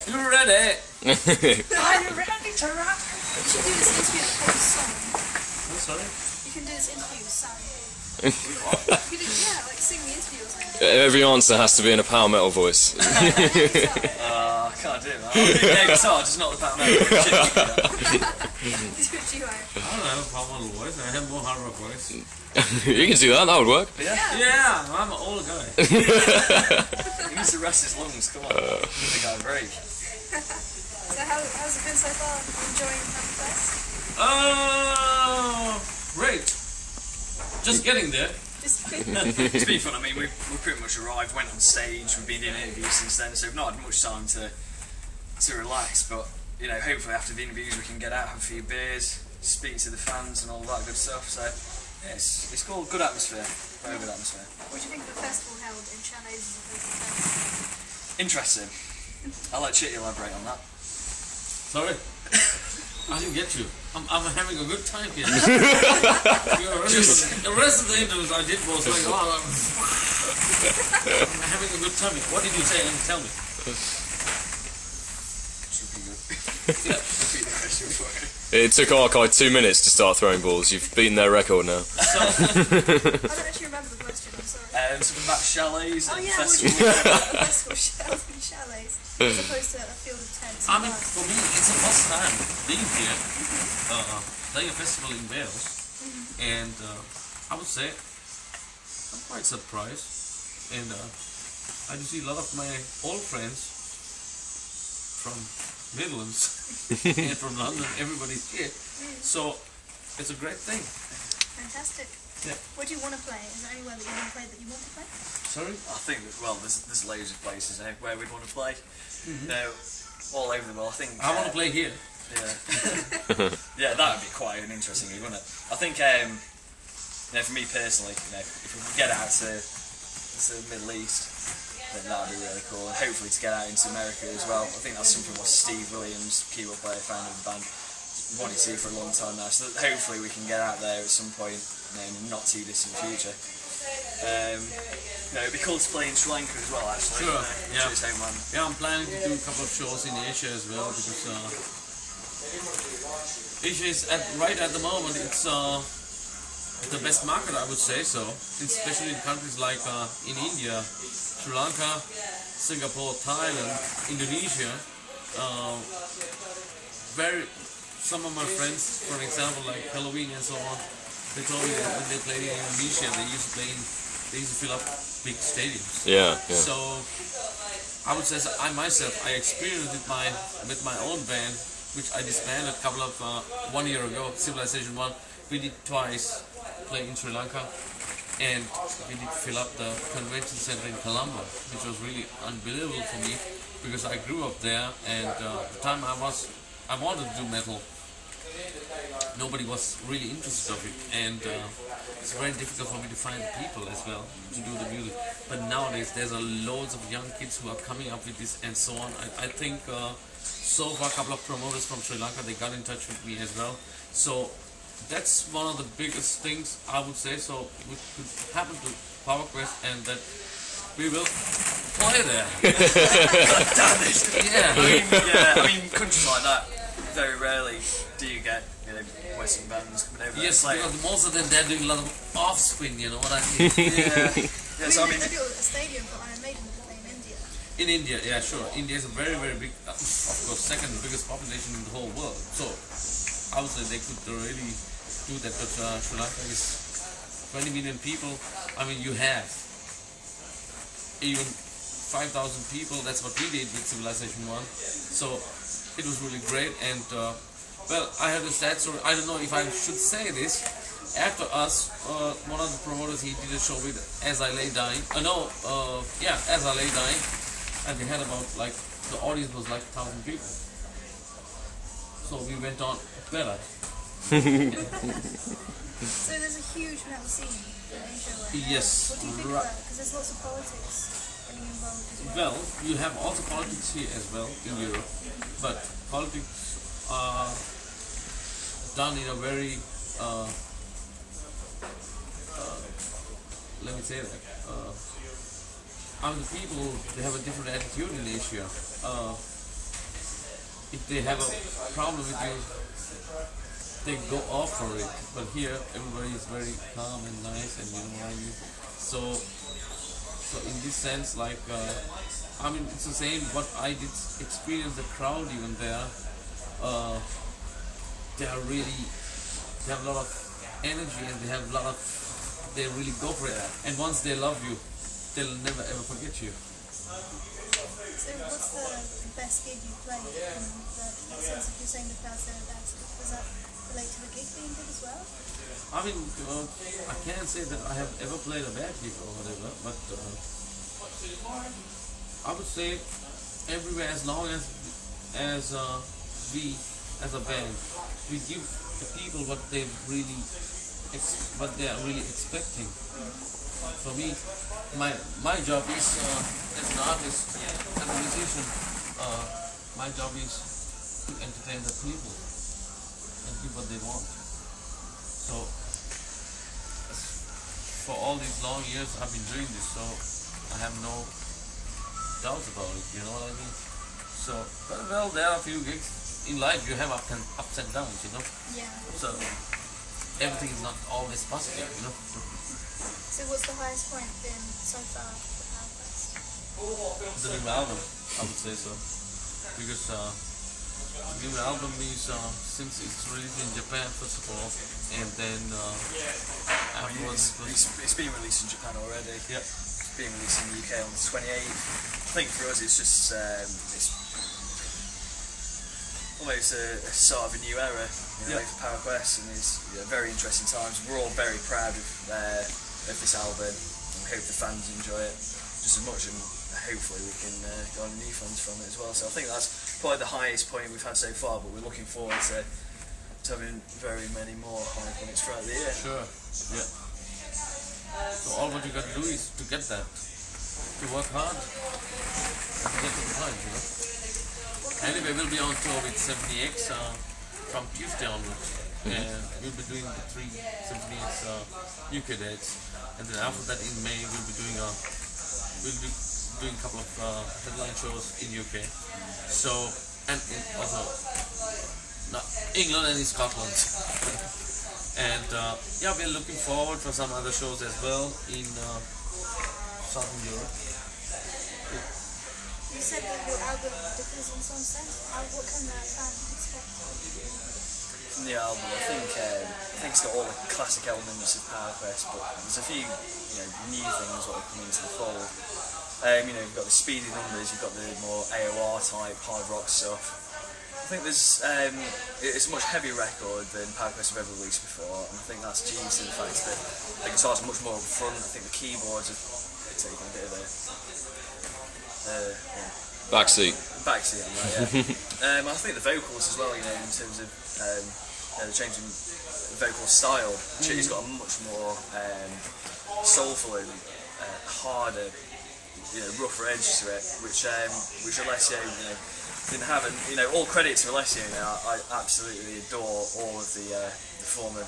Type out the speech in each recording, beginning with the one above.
You ready? Are you ready to rock? You should do this interview with a song. Oh, sorry? You can do this interview with Sam. You can do, yeah, like sing the interview or something. Every answer has to be in a power metal voice. I can't do that. I'll do the guitar, just not the power metal. Do a duo. I don't know, power metal voice. I have more hard rock voice. You can do that, that would work. Yeah, I'm an older guy. He needs to rest his lungs, come on. Give the guy a break. So how's it been so far? Enjoying Hammerfest? Great. Just getting there. It's been fun. I mean, we've pretty much arrived, went on stage, we've been in interviews since then, so we've not had much time to relax. But you know, hopefully after the interviews we can get out, have a few beers, speak to the fans and all that good stuff. So yeah, it's cool, good atmosphere, very good atmosphere. What do you think of the festival held in chalets as opposed to tents? Interesting. I'll let Chitty elaborate on that. Sorry? I didn't get you. I'm having a good time here. The rest of the interviews I did was like, oh, I'm having a good time. What did you say? Tell me. Yeah. Repeat the question for you. It took Archive 2 minutes to start throwing balls. You've beaten their record now. I don't actually remember the question, I'm sorry. Something about chalets and festivals. festivals. Chalets as opposed to a field of tents. I mean, for me, it's a first time being here, playing a festival in Wales, and I would say I'm quite surprised, and I do see a lot of my old friends from Midlands and from London. Everybody's here, so it's a great thing. Fantastic. Yeah. What do you want to play? Is there anywhere that you want to play that you want to play? Sorry? I think that, well, there's loads of places where we'd want to play. All over the world. I think I want to play here. Yeah, yeah, that would be quite an interesting gig, wouldn't it? I think, you know, for me personally, you know, if we could get out to the Middle East, then that would be really cool. And hopefully to get out into America as well. I think that's something what Steve Williams, keyboard player, founder of the band, wanted to do for a long time now. So that hopefully we can get out there at some point, you know, in the not too distant future. You know, it'd be cool to play in Sri Lanka as well, actually. Sure, yeah. His homeland. Yeah, I'm planning to do a couple of shows in Asia as well, because Asia is right at the moment, it's the best market, I would say so, especially in countries like in India, Sri Lanka, Singapore, Thailand, Indonesia. Some of my friends, for example, like Halloween and so on, they told me that when they played in Indonesia, they used to fill up big stadiums. Yeah. So I would say, I myself, I experienced it with my own band, which I disbanded a couple of 1 year ago, Civilization 1. We did twice play in Sri Lanka, and we did fill up the convention center in Colombo, which was really unbelievable for me because I grew up there, and the time I wanted to do metal, nobody was really interested of it, and it's very difficult for me to find people as well to do the music. But nowadays there's loads of young kids who are coming up with this and so on. I think so far a couple of promoters from Sri Lanka, they got in touch with me as well. So that's one of the biggest things I would say. So we could happen to PowerQuest, and that we will play there. Damn it! Yeah. I mean, countries like that, very rarely do you get, you know, Western bands coming over. Yes, like, because most of them, they're doing a lot of offspin, you know what I mean? yeah, so I mean, they built a stadium for Iron Maiden to play in India. In India, yeah, sure. India is a very, very big, of course, second biggest population in the whole world. So, I would say they could really do that, but Sri Lanka is 20 million people. I mean, you have even 5,000 people, that's what we did with Civilization 1. So, it was really great, and well, I have a sad story. I don't know if I should say this. After us, one of the promoters, he did a show with As I Lay Dying. As I Lay Dying, and we had about, like, the audience was like 1,000 people. So we went on better. So there's a huge metal scene in Asia right now. Yes. What do you think of that? Because there's lots of politics getting involved as well. Well, you have also politics here as well in Europe, but politics are done in a very, let me say that, I mean, the people, they have a different attitude in Asia. if they have a problem with you, they go off for it. But here, everybody is very calm and nice, and you know what I mean. So in this sense, like, I mean, it's the same. What I did experience the crowd even there. They are really, they have a lot of energy, and they have a lot of, they really go for it. And once they love you, they'll never ever forget you. So what's the best gig you played? In the sense of you're saying the crowds there are best. Does that relate to the gig being good as well? I mean, I can't say that I have ever played a bad gig or whatever, but I would say everywhere, as long as we as a band, we give the people what they really what they are really expecting. For me, my job is as an artist, as a musician, my job is to entertain the people and give what they want. So for all these long years I've been doing this, so I have no doubts about it, you know what I mean? So, well, there are a few gigs in life, you have ups and downs, you know? Yeah. So everything is not always positive, you know? So what's the highest point been so far for Hammerfest? The new album, I would say so. Because the new album is, since it's released in Japan first of all, and then afterwards it's been released in Japan already. Yeah. It's being released in the UK on the 28th. I think for us it's just it's almost a sort of a new era, you know, for PowerQuest, and it's very interesting times. We're all very proud of this album, and we hope the fans enjoy it just as much, and hopefully we can garner new fans from it as well. So I think that's probably the highest point we've had so far, but we're looking forward to having very many more high points throughout the year. Sure, yeah. So all what you got to do is to get that, to work hard, and to get to the point, you know. Anyway, we'll be on tour with Symphony X from Tuesday onwards, and we'll be doing the 3 Symphony X UK dates, and then after that in May we'll be doing a couple of headline shows in UK. So, and also England and in Scotland. And yeah, we're looking forward for some other shows as well in Southern Europe. You said that your album differs in some sense. What can a fan expect? From the album, I think it's got all the classic elements of PowerQuest, but there's a few new things that are coming into the fold. You've got the speedy numbers, you've got the more AOR type hard rock stuff. I think there's it's a much heavier record than PowerQuest have ever released before, and I think that's due to the fact that the guitars are much more up front. I think the keyboards have taken a bit of a Backseat. Backseat, yeah. I think the vocals as well, in terms of the changing vocal style, it's got a much more soulful and harder, rougher edge to it, which Alessio didn't have. And all credit to Alessio. I absolutely adore all of the former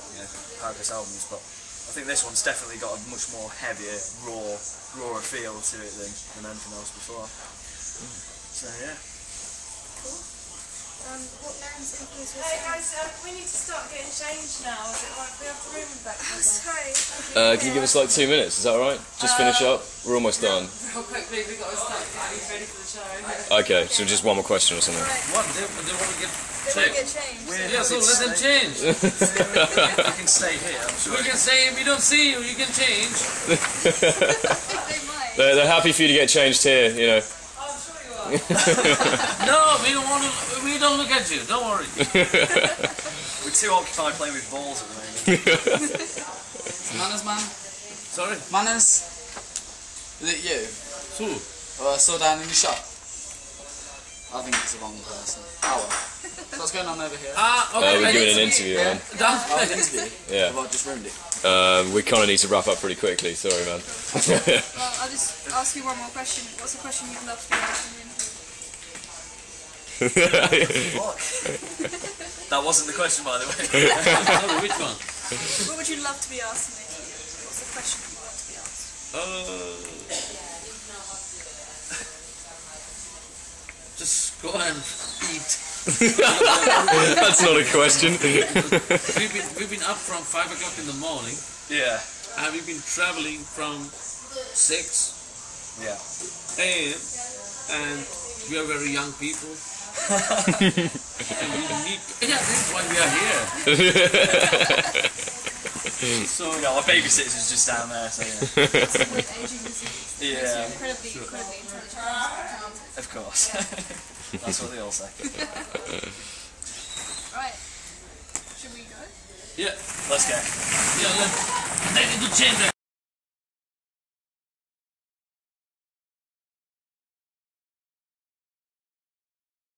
PowerQuest albums, but I think this one's definitely got a much more heavier, rawer feel to it than anything else before. So yeah. Cool. What bands influence your Hey guys, we need to start getting changed now. Is it right if we have the room back? Oh, sorry. Can you give us like 2 minutes? Is that alright? Just finish up. We're almost done. Real quickly, we've got to start getting ready for the show. Okay, so just one more question or something. What? They want to get They want to get changed. Yeah, so let them change. You can stay here, I'm sure. We can say if we don't see you, you can change. They might. They're happy for you to get changed here, I'm sure you are. No, we don't want to. We don't look at you. Don't worry. We're too occupied playing with balls at the moment. Manners, man. Sorry. Manners. Is it you? Who? I saw down in the shop. I think it's the wrong person. Oh well. So what's going on over here? Okay. we're doing an interview, man. Oh, an interview? Yeah. Have I just ruined it? We kind of need to wrap up pretty quickly. Sorry, man. Well, I'll just ask you one more question. What's the question you'd love to be asked in the interview? That wasn't the question, by the way. Sorry, which one? What would you love to be asked in the interview? What's the question you want to be asked? Just go and eat. That's not a question. we've been up from 5 o'clock in the morning. Yeah. And we've been traveling from 6 Yeah. a.m. and we are very young people. And we need. Yeah, that's why we are here. So Yeah, our babysitters is just down there, so yeah. With aging disease. Yeah. Incredibly intelligent. Of course. That's what they all say. Right. Should we go? yeah, Let's go. let's take it to change.